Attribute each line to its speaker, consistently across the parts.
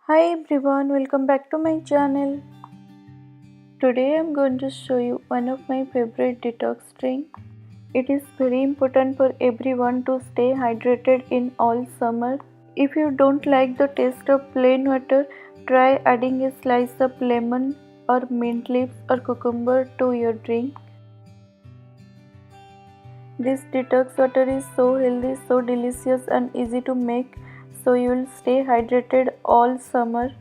Speaker 1: Hi everyone, welcome back to my channel. Today I'm going to show you one of my favorite detox drink. It is very important for everyone to stay hydrated in all summer. If you don't like the taste of plain water, try adding a slice of lemon or mint leaves or cucumber to your drink. This detox water is so healthy, so delicious and easy to make, so you'll stay hydrated all summer.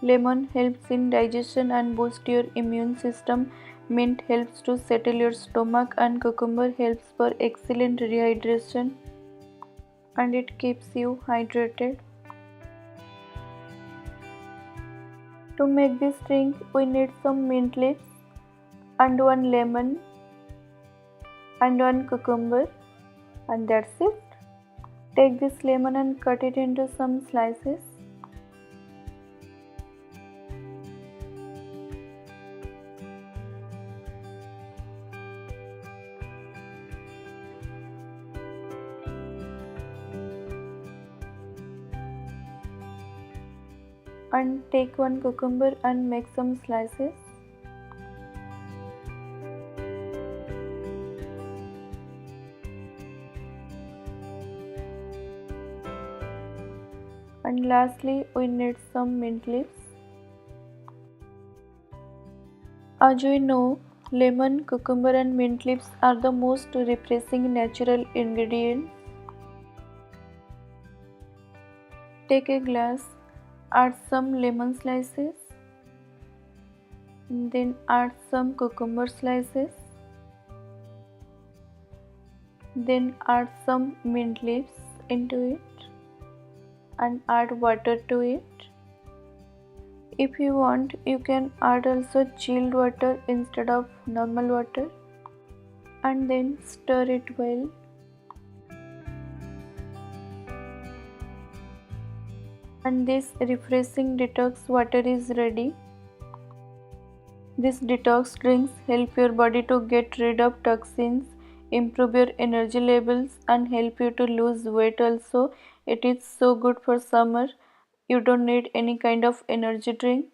Speaker 1: Lemon helps in digestion and boosts your immune system. Mint helps to settle your stomach and cucumber helps for excellent rehydration and it keeps you hydrated. To make this drink, we need some mint leaves and one lemon and one cucumber, and that's it. Take this lemon and cut it into some slices. And take one cucumber and make some slices. And lastly, we need some mint leaves. As we know, lemon, cucumber and mint leaves are the most refreshing natural ingredients. Take a glass, add some lemon slices, then add some cucumber slices, then add some mint leaves into it and add water to it. If you want, you can add also chilled water instead of normal water and then stir it well. And this refreshing detox water is ready. These detox drinks help your body to get rid of toxins, improve your energy levels and help you to lose weight also. It is so good for summer. You don't need any kind of energy drink.